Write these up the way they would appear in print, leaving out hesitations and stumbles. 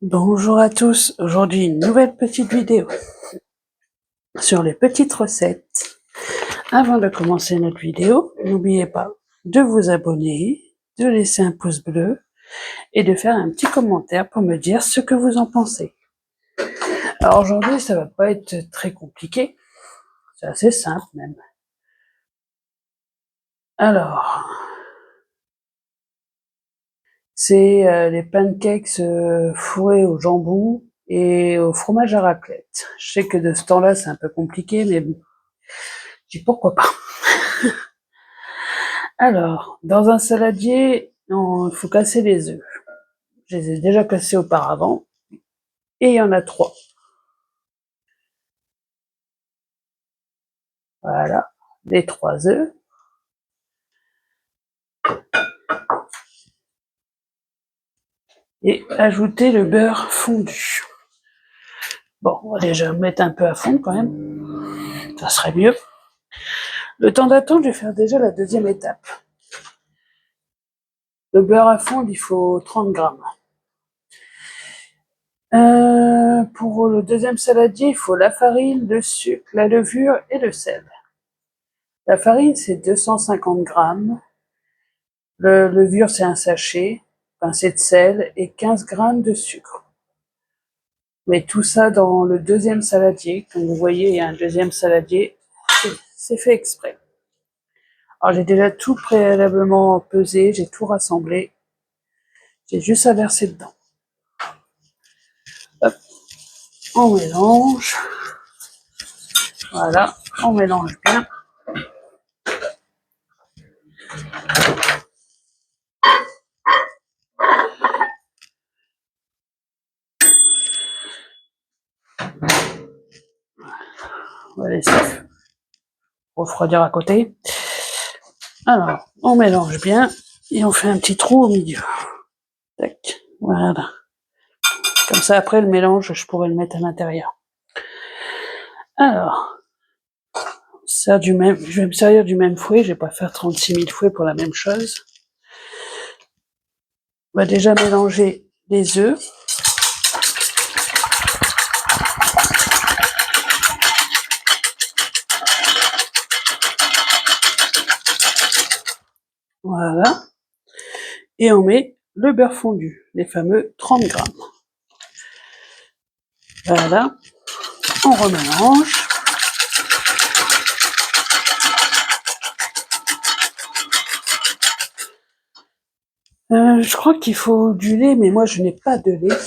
Bonjour à tous, aujourd'hui une nouvelle petite vidéo sur les petites recettes. Avant de commencer notre vidéo, n'oubliez pas de vous abonner, de laisser un pouce bleu et de faire un petit commentaire pour me dire ce que vous en pensez. Alors aujourd'hui ça va pas être très compliqué, c'est assez simple même. Alors, c'est les pancakes fourrés au jambon et au fromage à raclette. Je sais que de ce temps-là c'est un peu compliqué, mais bon, je dis pourquoi pas. Alors, dans un saladier, il faut casser les œufs. Je les ai déjà cassés auparavant. Et il y en a 3. Voilà, les 3 œufs. Et ajouter le beurre fondu. Bon, on va déjà mettre un peu à fondre quand même. Ça serait mieux. Le temps d'attendre, je vais faire déjà la deuxième étape. Le beurre à fondre, il faut 30 grammes. Pour le deuxième saladier, il faut la farine, le sucre, la levure et le sel. La farine, c'est 250 grammes. Le levure, c'est un sachet, pincée de sel et 15 grammes de sucre. Mais tout ça dans le deuxième saladier. Comme vous voyez, il y a un deuxième saladier. C'est fait exprès. Alors j'ai déjà tout préalablement pesé, j'ai tout rassemblé. J'ai juste à verser dedans. Hop, on mélange. Voilà, on mélange bien. On va laisser refroidir à côté. Alors, on mélange bien et on fait un petit trou au milieu. Tac, voilà. Comme ça, après le mélange, je pourrais le mettre à l'intérieur. Alors, je vais me servir du même fouet, je vais pas faire 36 000 fouets pour la même chose. On va déjà mélanger les œufs. Voilà. Et on met le beurre fondu, les fameux 30 grammes. Voilà. On remélange. Je crois qu'il faut du lait, mais moi je n'ai pas de lait.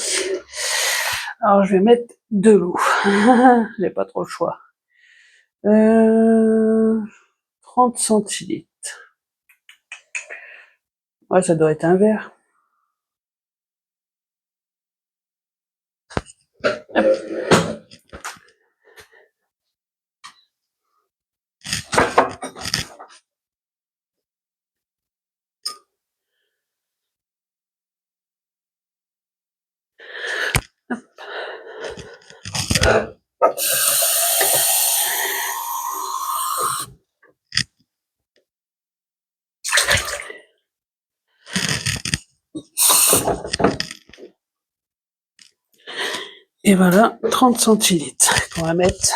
Alors je vais mettre de l'eau. J'ai pas trop le choix. 30 centilitres. Ouais, ça doit être un verre. Hop. Et voilà, 30 centilitres qu'on va mettre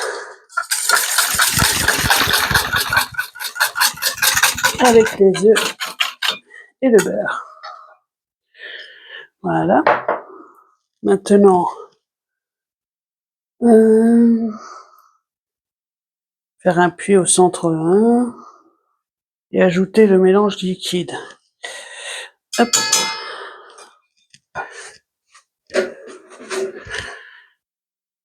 avec les œufs et le beurre. Voilà. Maintenant, faire un puits au centre 1 et ajouter le mélange liquide. Hop.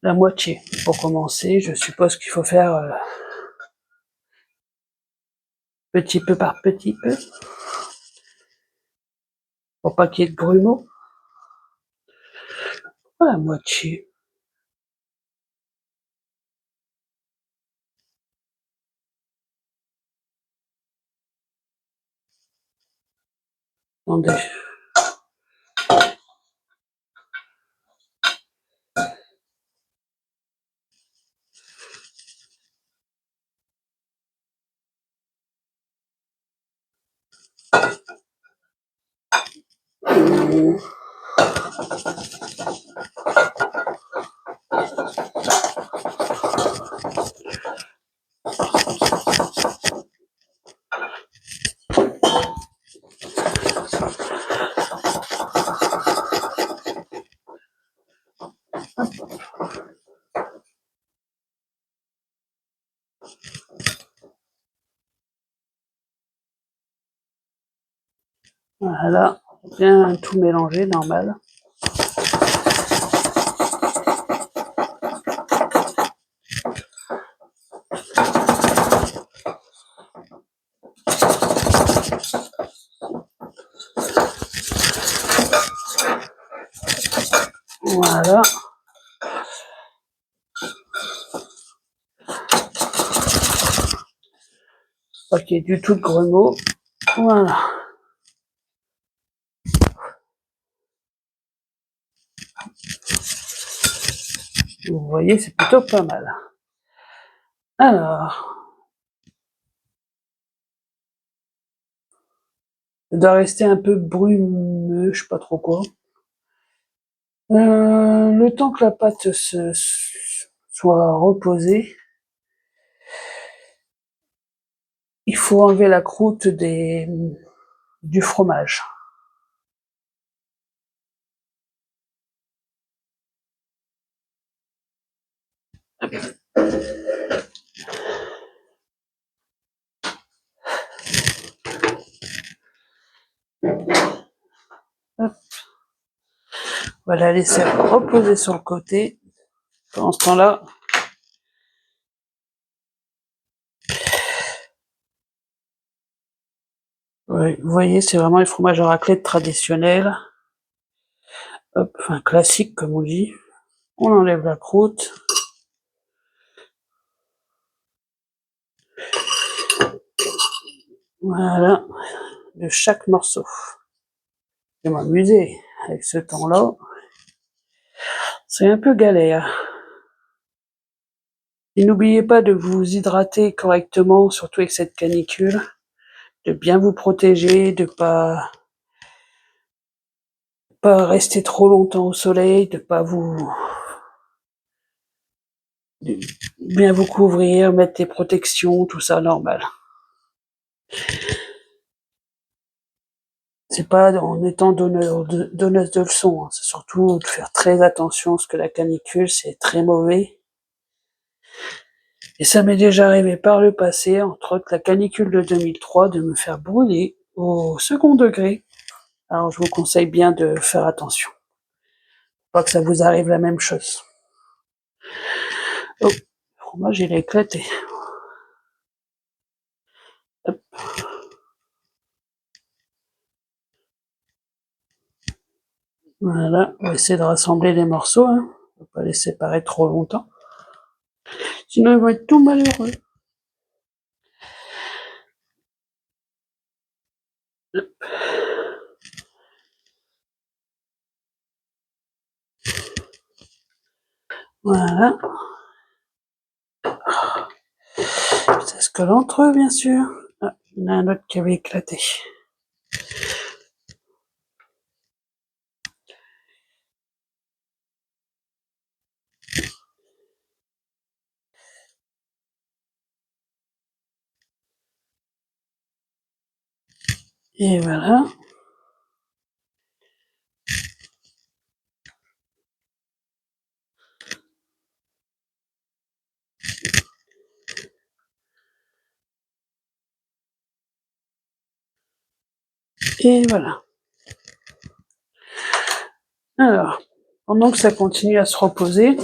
La moitié pour commencer. Je suppose qu'il faut faire petit peu par petit peu pour pas qu'il y ait de grumeaux. La moitié. Attendez. Voilà, bien tout mélanger, normal. Voilà. Pas qu'il y ait du tout de grelots. Voilà. Vous voyez, c'est plutôt pas mal. Alors, ça doit rester un peu brumeux, je sais pas trop quoi. Le temps que la pâte soit reposée, il faut enlever la croûte du fromage. Hop. On va la laisser reposer sur le côté. Pendant ce temps-là, ouais, vous voyez, c'est vraiment les fromages à raclette traditionnels. Hop, enfin classique comme on dit. On enlève la croûte. Voilà, de chaque morceau. Je vais m'amuser avec ce temps-là. C'est un peu galère. Et n'oubliez pas de vous hydrater correctement, surtout avec cette canicule, de bien vous protéger, de pas rester trop longtemps au soleil, de bien vous couvrir, mettre des protections, tout ça normal. C'est pas en étant donneuse de leçons, hein. C'est surtout de faire très attention parce que la canicule c'est très mauvais. Et ça m'est déjà arrivé par le passé, entre autres la canicule de 2003, de me faire brûler au second degré. Alors je vous conseille bien de faire attention. Pas que ça vous arrive la même chose. Oh, le fromage il a éclaté. Hop. Voilà, on va essayer de rassembler les morceaux, hein. On va pas les séparer trop longtemps. Sinon ils vont être tout malheureux. Voilà. Ça se colle entre eux, bien sûr. Ah, il y en a un autre qui avait éclaté. Et voilà. Et voilà. Alors, pendant que ça continue à se reposer,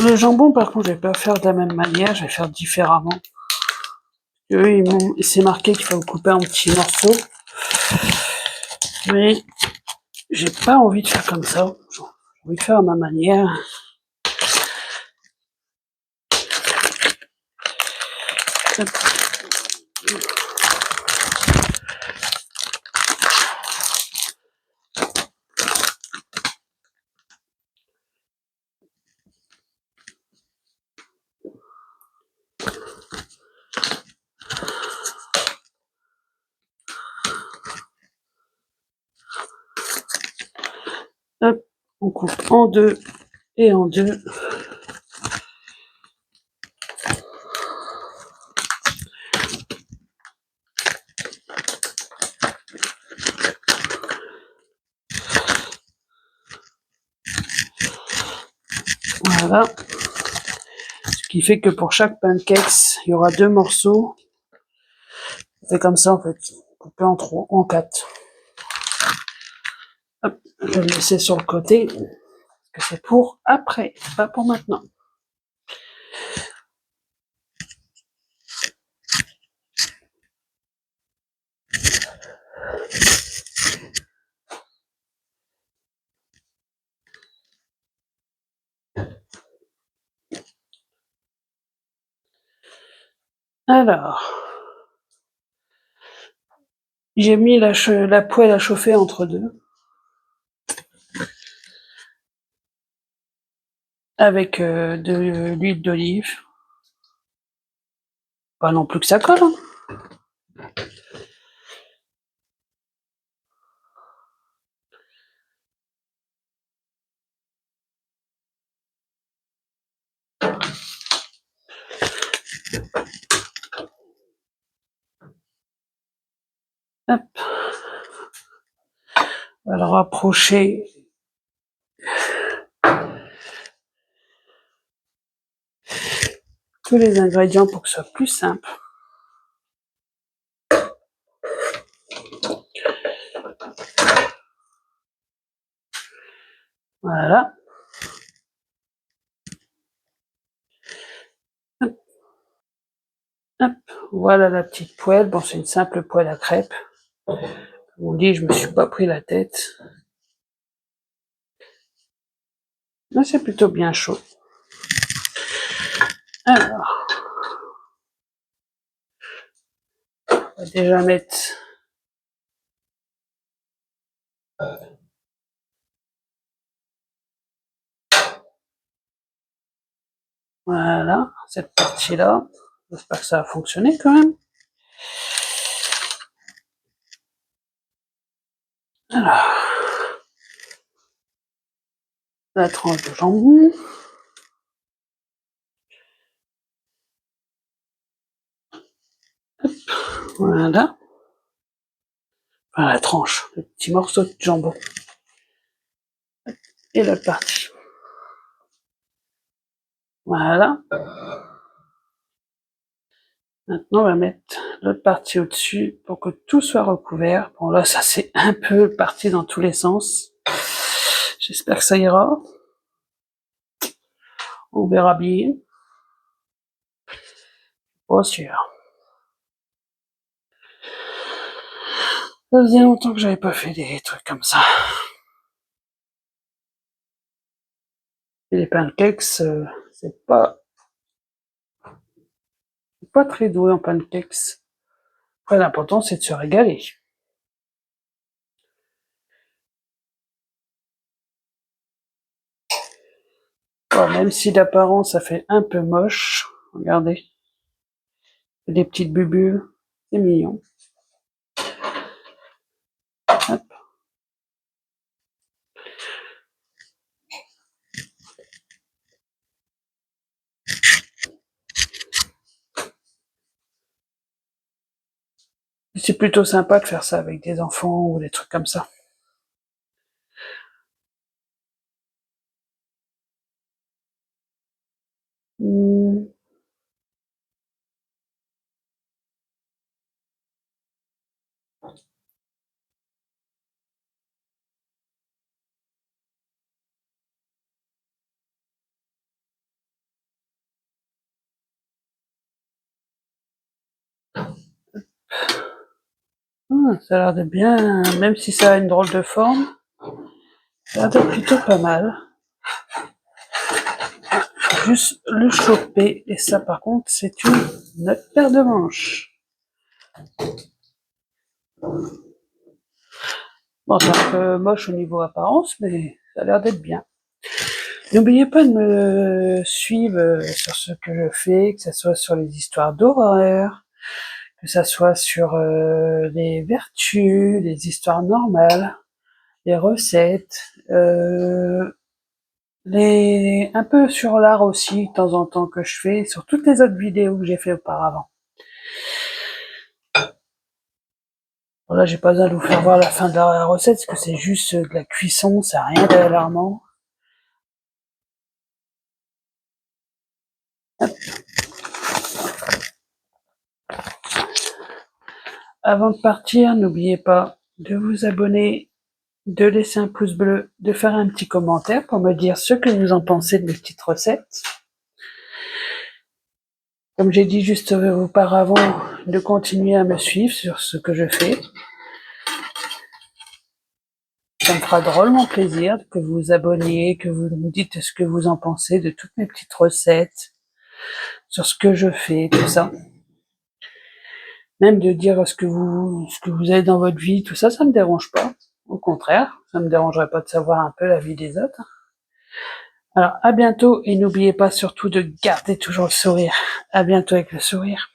le jambon, par contre, je vais pas faire de la même manière, je vais faire différemment. Eux, c'est marqué qu'il faut le couper en petits morceaux. Mais j'ai pas envie de faire comme ça. J'ai envie de faire à ma manière. On coupe en deux et en deux. Voilà. Ce qui fait que pour chaque pancakes, il y aura 2 morceaux. C'est comme ça en fait, coupé en 4. Hop, je vais le laisser sur le côté, parce que c'est pour après, pas pour maintenant. Alors, j'ai mis la poêle à chauffer entre deux, avec de l'huile d'olive. Pas non plus que ça colle, hein. Hop. On va le rapprocher. Tous les ingrédients pour que ce soit plus simple. Voilà. Hop. Hop. Voilà la petite poêle. Bon, c'est une simple poêle à crêpes. Comme on dit, je me suis pas pris la tête. Mais c'est plutôt bien chaud. Alors, on va déjà mettre voilà cette partie-là. J'espère que ça va fonctionner quand même. Alors, la tranche de jambon. Hop, voilà. Enfin, la tranche, le petit morceau de jambon. Et l'autre partie. Voilà. Maintenant, on va mettre l'autre partie au-dessus pour que tout soit recouvert. Bon, là, ça c'est un peu parti dans tous les sens. J'espère que ça ira. On verra bien. Pas sûr. Ça faisait longtemps que j'avais pas fait des trucs comme ça. Et les pancakes, c'est pas très doué en pancakes. Après, l'important, c'est de se régaler. Bon, même si d'apparence, ça fait un peu moche. Regardez. Des petites bulles. C'est mignon. Hop. C'est plutôt sympa de faire ça avec des enfants ou des trucs comme ça. Mmh. Ça a l'air de bien, même si ça a une drôle de forme, ça a l'air d'être plutôt pas mal. Faut juste le choper, et ça par contre, c'est une autre paire de manches. Bon, c'est un peu moche au niveau apparence, mais ça a l'air d'être bien. N'oubliez pas de me suivre sur ce que je fais, que ce soit sur les histoires d'horreur, que ça soit sur les vertus, les histoires normales. les recettes, un peu sur l'art aussi, de temps en temps que je fais, sur toutes les autres vidéos que j'ai fait auparavant. Bon, là, j'ai pas besoin de vous faire voir la fin de la recette, parce que c'est juste de la cuisson, ça n'a rien d'alarmant. Avant de partir, n'oubliez pas de vous abonner, de laisser un pouce bleu, de faire un petit commentaire pour me dire ce que vous en pensez de mes petites recettes. Comme j'ai dit juste auparavant, de continuer à me suivre sur ce que je fais. Ça me fera drôlement plaisir que vous vous abonniez, que vous me dites ce que vous en pensez de toutes mes petites recettes, sur ce que je fais, tout ça. Même de dire ce que vous avez dans votre vie, tout ça, ça me dérange pas. Au contraire, ça me dérangerait pas de savoir un peu la vie des autres. Alors, à bientôt et n'oubliez pas surtout de garder toujours le sourire. À bientôt avec le sourire.